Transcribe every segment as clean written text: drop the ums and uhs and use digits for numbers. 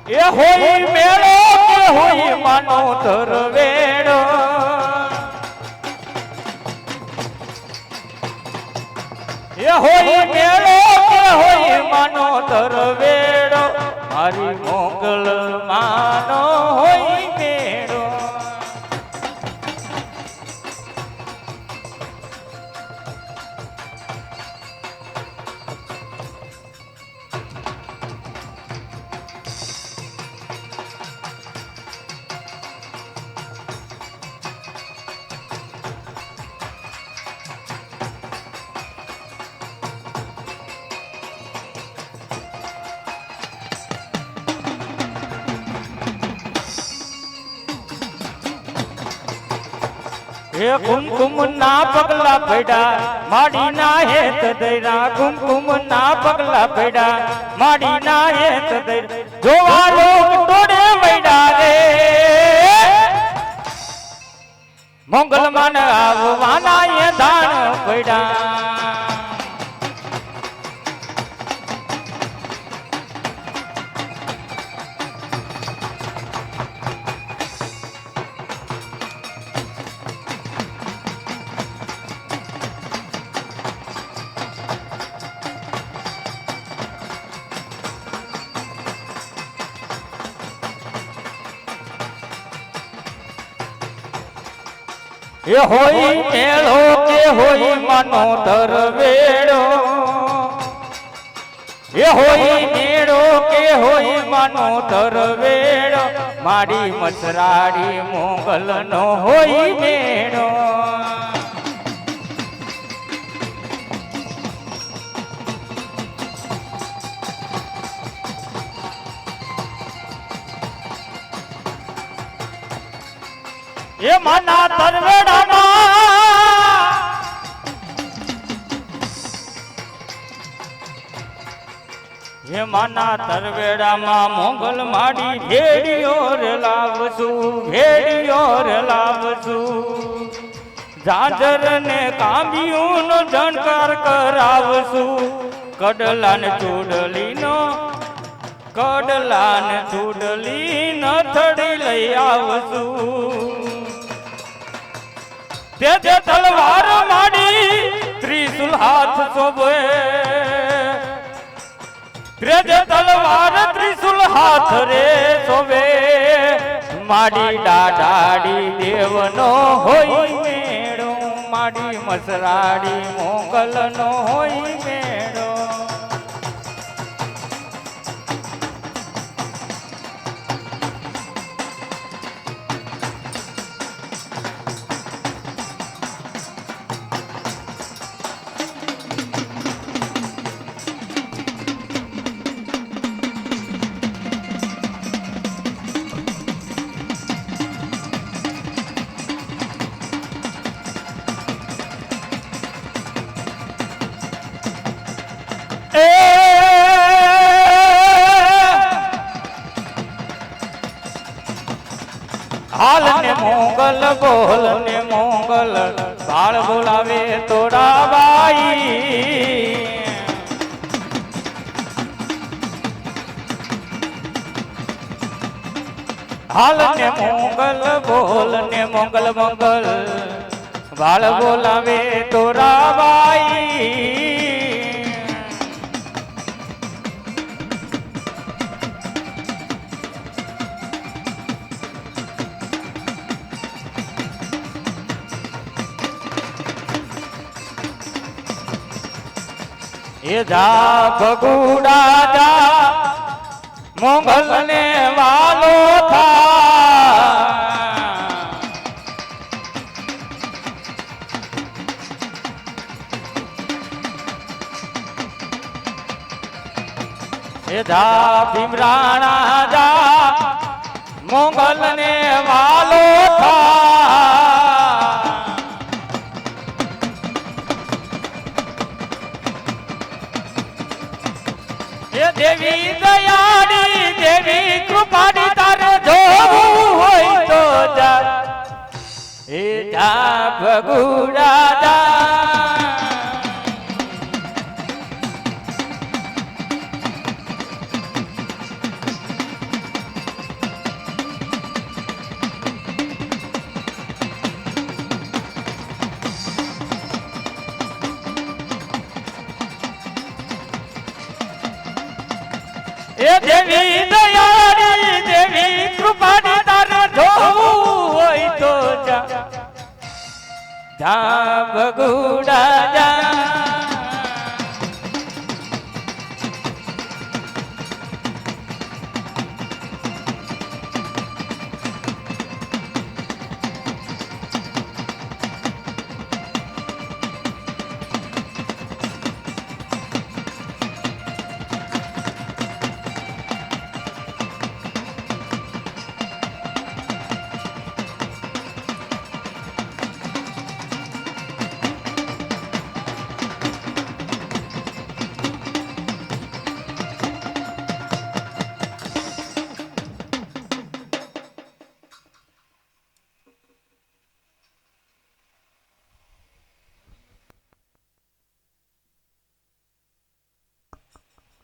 એ હોય મેળો કે હોય માનો ધરવેડો, એ હોય મેળો કે હોય માનો ધરવેડો, મારી મોગલ માનો હોય મેળો. હે કુમકુમ ના પગલા પડ્યા માડી ના હેત દૈરા, કુમકુમ ના પગલા પડ્યા માડી ના હેત દૈરા, જોવા લોક તોડે વૈડા રે મોગલ માન આવવાના એ ધાણ પડ્યા. એ હોય મેળો કે હોય માનો ધરવેડો, એ હોય મેળો કે હોય માનો ધરવેડો, મારી મસરાડી મોગલ નો હોય મેળો. એ માના તરવેડામાં એ માના તરવેડામાં મોગલ માડી ભેડિયો રે લાવશું, ભેડિયો રે લાવશું, જાજર ને કાંબિયું નો જણકાર કરાવશું, કડલા ને ચૂડલી નો કડલા ને ચૂડલી નથડી લઈ આવશું. તે તલવાર માડી ત્રિશુલ હાથ શોભે, ત્રેજે તલવાર ત્રિશુલ હાથ રે શોભે, માડી દાડાડી દેવનો હોય મેળો, માડી મસરાડી મોગલનો હોય મેળો. હાલ ને મોગલ બોલ ને મોગલ બાળ બોલાવે તોડાબાઈ, હાલ ને મોગલ બોલ ને મોગલ મોગલ બાળ બોલાવે તોડાબાઈ. એ જા ભગુડા જા મોગલ ને વાલો થા, એ જા ભીમરાણા જા મોગલ ને વાલો થા. દેવી દયાળી દેવી કૃપાળી તારે જોવું હોય તો જા, એ જા ભગુડા જા. એ દેવી દયાળી દેવી કૃપાની તારે જોવું હોય તો જા જા બગુડા જા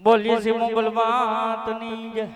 બોલીએ શ્રી મંગલ માતની જય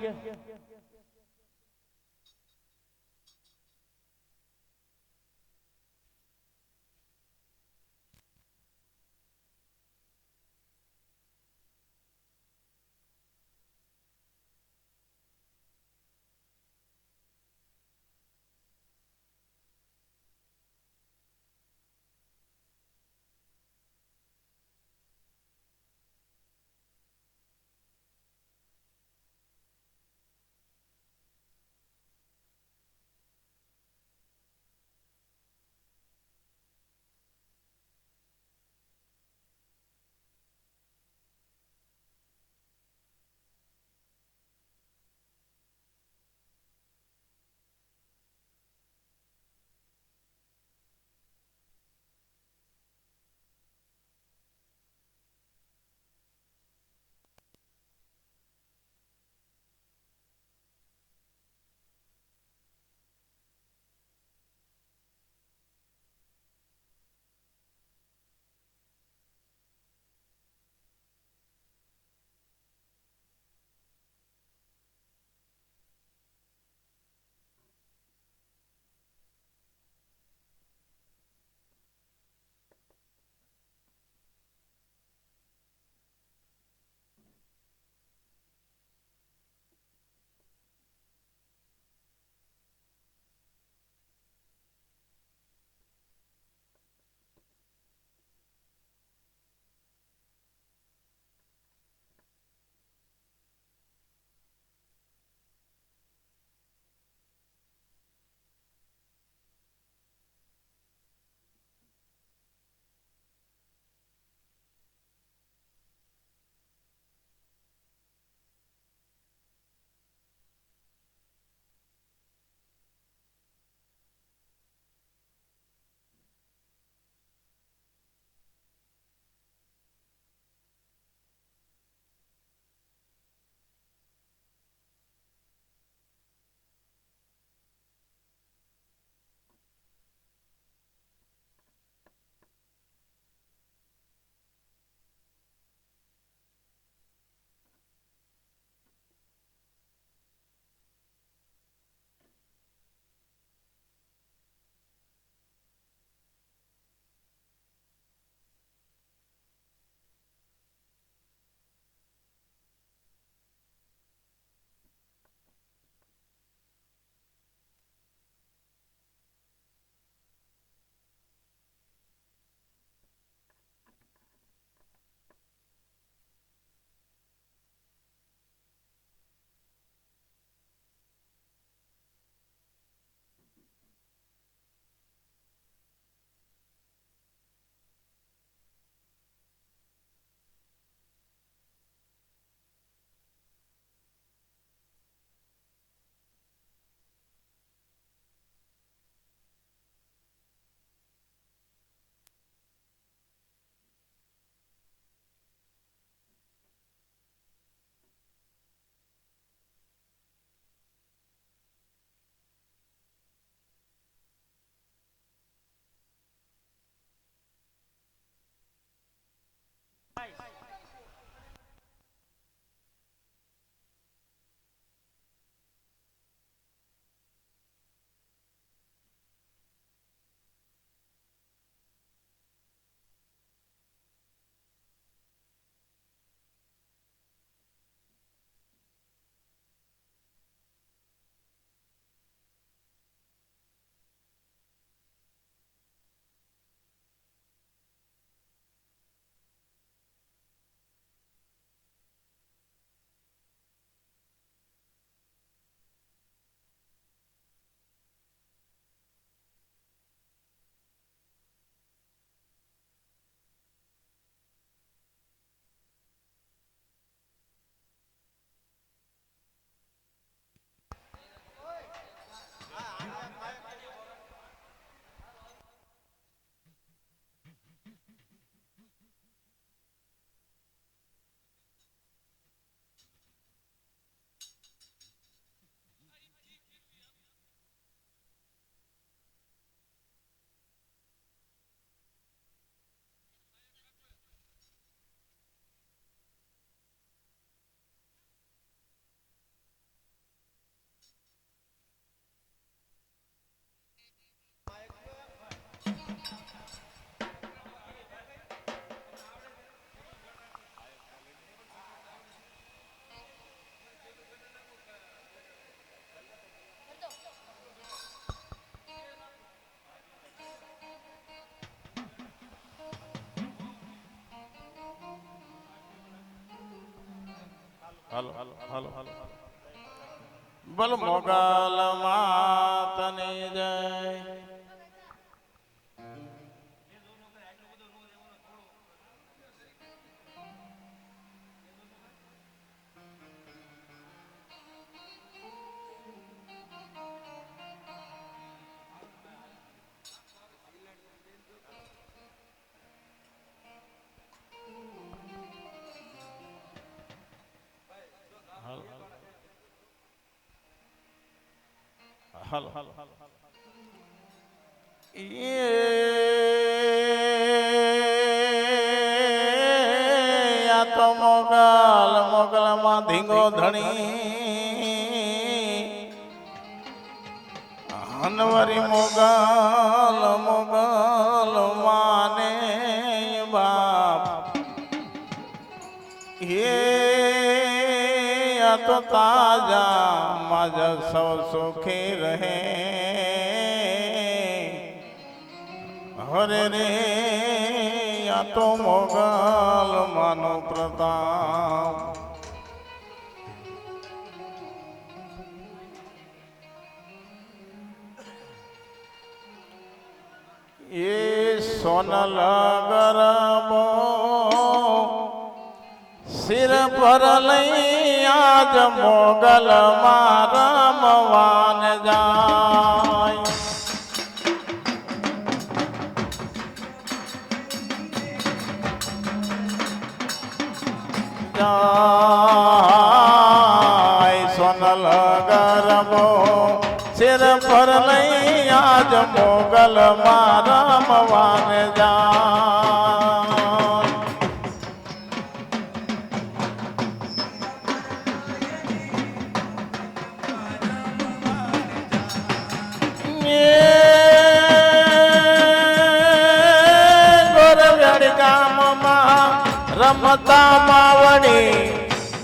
હાલો હાલો બલ મોગલ માતની જય. હાલો આ તો મોગલ મોગલ માં ધીંગો ધણી હનવરી મોગલ મોગલ માને બાપ હે તો તાજા માજ સૌ સુખી રહે હરે રે આ તો મોગલ માનો પ્રતાપ. એ સોનલ ગરબો સિર પર લઈ આજ મોગલ માં રમવાન જાય. સોનલ ગરબો સિર પર લઈ આજ મોગલ માં રમવાન જાય. રમતા માવડી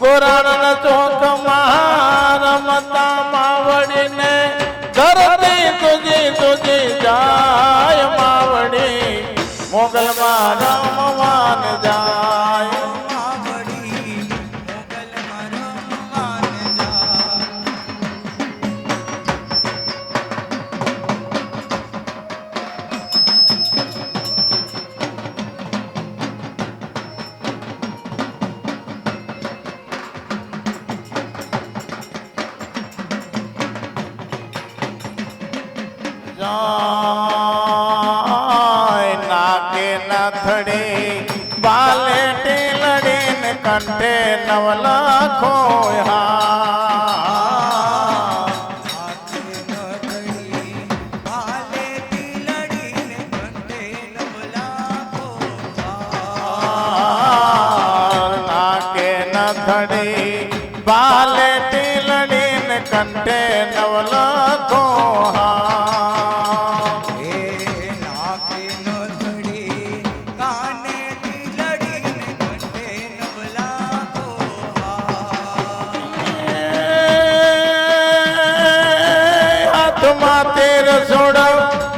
ગોરાણ ચોકમાં રમતા માવડી ને ધરતી તુજી તુજી જાય માવડી મોગલ માં રમવાન જાય. નાકે નથડી બાલે ટીલડીને કંઠે નવલાખો નાકે નથડી બાલે ટીલડીને કંઠે નવલાખો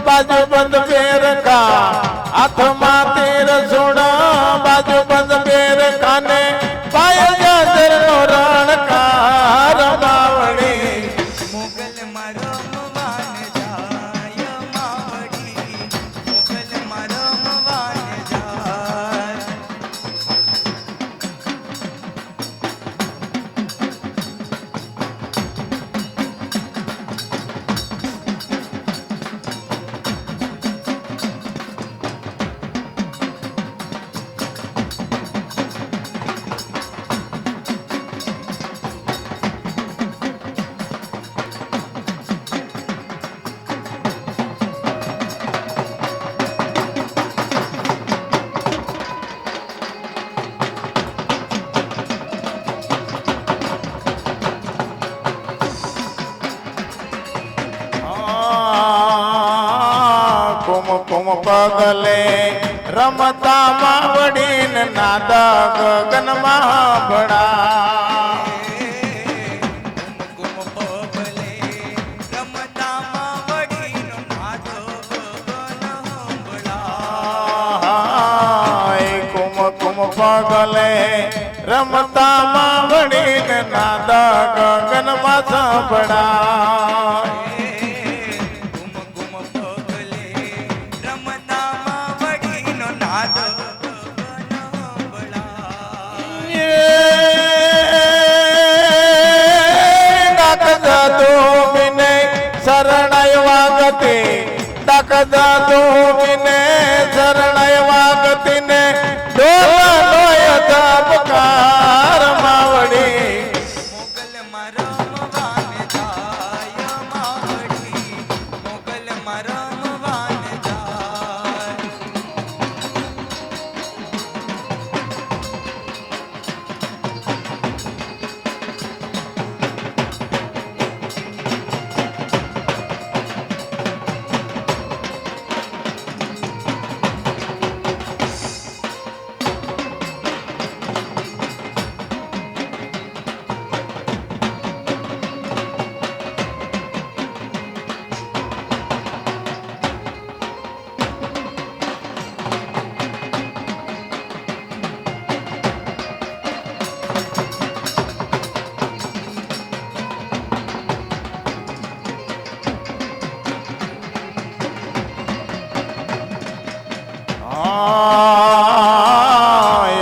बाजू बंद पेर का हाथमा तेर सोड़ा बाजू बंद पेर खाने पाया जादर नो रण का रमावड़ी मोगल मारो मान जाय मावड़ी मोगल मारो मान जाय. પગલે રમતા માવડીન નાદા ગગનમાં ભળા કુમ પગલે રમતા માવડીનો નાદો ગગન સંભળાય. કુમ કુમ પગલે રમતા માવડીન માં સાંભળાય ઘુમ ઘુમ પગલે રમતામાં વડીનો નાદ ડાક જાદુ મિને શરણાય વાગતે ડાક જાદુ મિને શરણાય વાગતે ને ડોલા લોય ધબકાર માવડી મોગલમાં રમવાને જાય માવડી મોગલમાં રમવાને જાય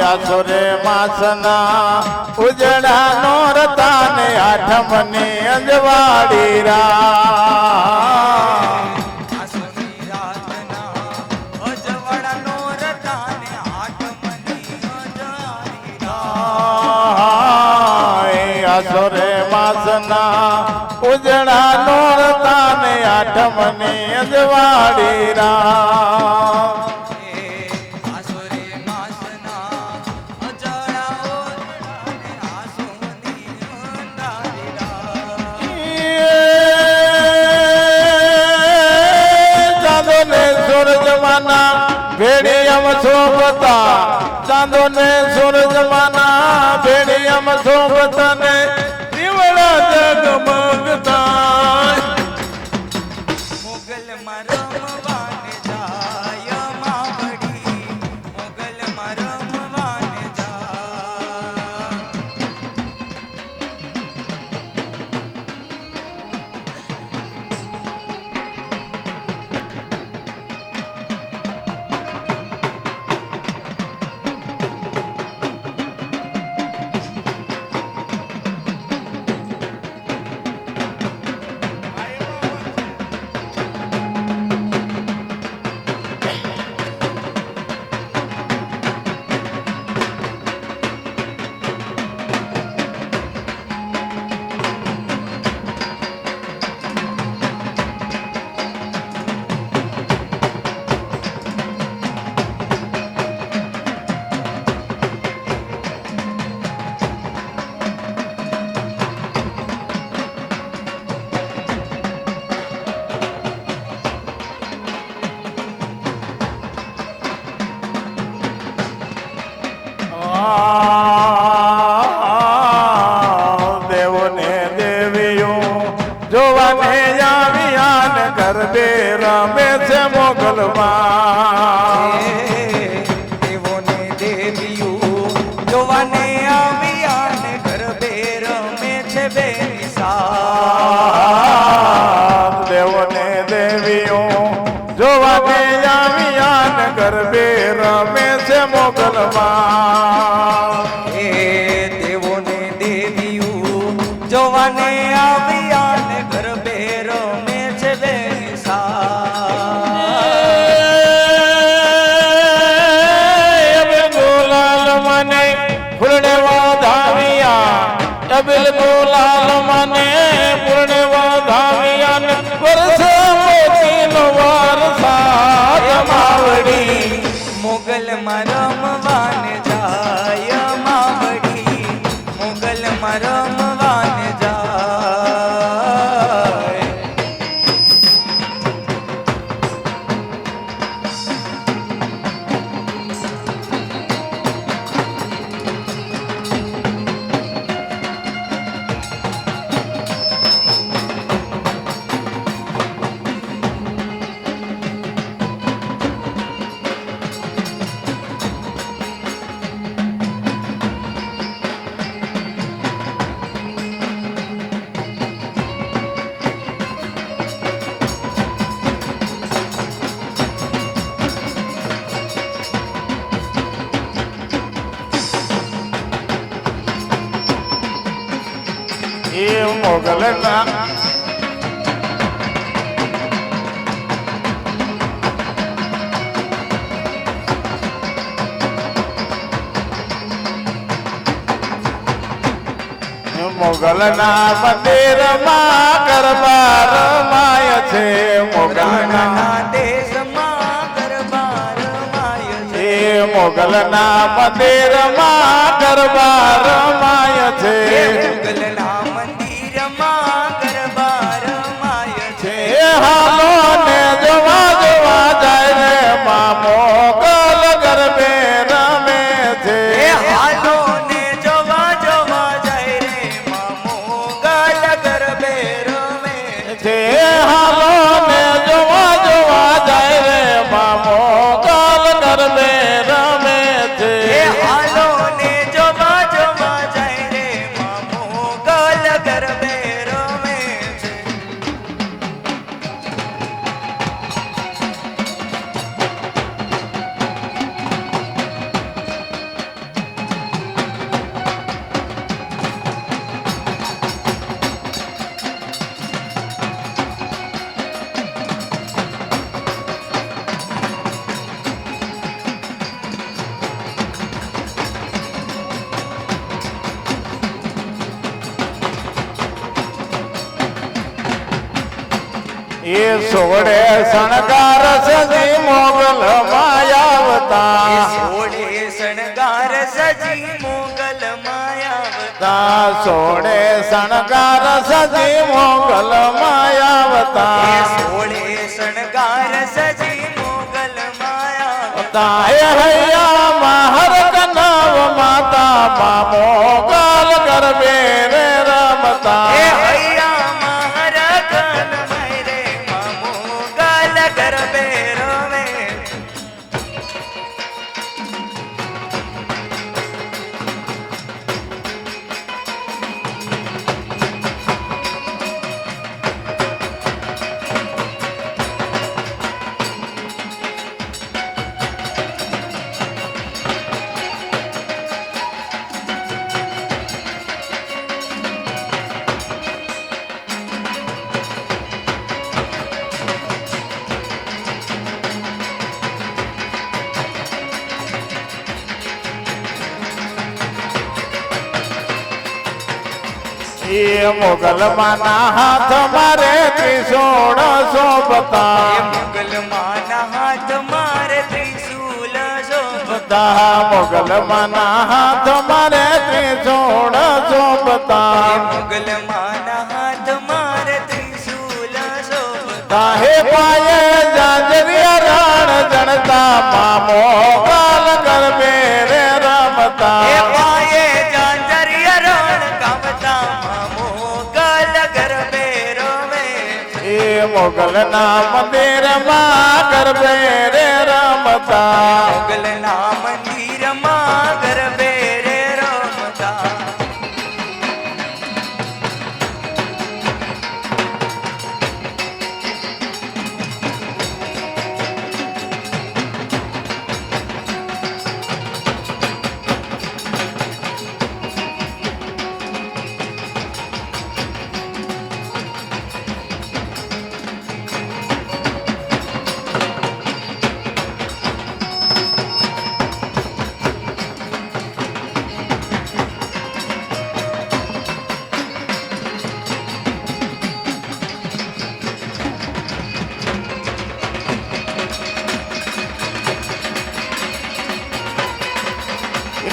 યાસુરે માસના ઉજળા નો રતાને આઠમની અંજવાડી રા આસુની રાતના અજવાળાનો રતાને આઠમની અજારી યાસુરે માસના ઉજળા નો રતાને આઠમની અંજવાડી રા આસુરી માસના અજવાળાઓ રતાને આસુની અંધારી ચાંદો ને સૂરજમાના ભેડિયમ શોભતા ચાંદો ને સૂરજમાના ભેડિયમ શોભતા ને દીવડા જગમગતા મોગલમાં રમવાને જાય માવડી મોગલમાં રમવાને જાય દેવોને દેવીઓ જોવાને આવ્યા ને ગરબે રમે છે મોગલમાં દેવોને દેવીઓ જોવાને આવ્યા ને ગરબે રમે છે બેનિશા દેવોને દેવીઓ જોવાને આવ્યા ને ગરબે રમે છે મોગલમાં એ દેવોને દેવીઓ જોવાને આવ્યા ને ગરબે રમે છે બેનિશા ગુલાલ મને પૂર્ણ વધાવ્યા અબિલ ગુલાલ મને પૂર્ણ વધાવ્યા ને વર્ષ મોતીનો વારસા માવડી મોગલમાં રમવાને જાય માવડી મોગલમાં રમવાને જાય એ મોગલ ના મોગલ ના મંદિર માં ગરબા રમાય છે મોગલ ના દેશમાં ગરબા રમાય છે મોગલ ના મંદિર માં ગરબા રમાય છે મોગલના મંદિરમાં ગરબા રમાય છે હાલો ને જોવા જોવા જાય રે મા મોગલ ગરબે રમે છે હાલો ને જોવા જોવા જાય રે માં મોગલ ગરબે રમે છે હાલો ને જોવા જોવા જાય રે મા મોગલ ગરબે રમે છે હાલો ને જોવા જોવા જાય રે માં મોગલ ગરબે રમે છે એ સોડે શણગાર સજી મોગલ માયાવતા સોળે શણગાર સજી મોગલ માયાવતા સોડે શણગાર સજી મોગલ માયાવતા સોળે શણગાર સજી મોગલ માયાવતા હે હૈયા મહર કનવ માતા મા મોગલ ગરબે રે રમતા હે હૈયા મારા કન મૈરે માં મોગલ ગરબે રમે એ મોગલ માના હાથ મારે ત્રિશૂળ શોભતા મોગલ માના હાથ મારે ત્રિશૂલ શોભતા મોગલ માના હાથ મારે ત્રિશૂળ શોભતા મોગલ માના હાથ મારે ત્રિશૂલ શોભતા હે પાયે જાજરિયા રણ જણતા મા મોગલ ગરબે રે રમતા હે પાયે જાંજરિયા રણ ગાવતા માં મોગલ ગરબે રમે એ મોગલ ના મંદિર માં ગરબે રે રમતા મોગલના મંદિરમાં ગરબે રે રમતા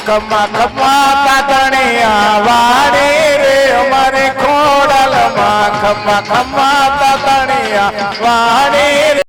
ખમ્મા ખમ્મા તાતણિયા વાડી રે અમારી ખોડલ માં ખમ્મા ખમ્મા તાતણિયા વાડી રે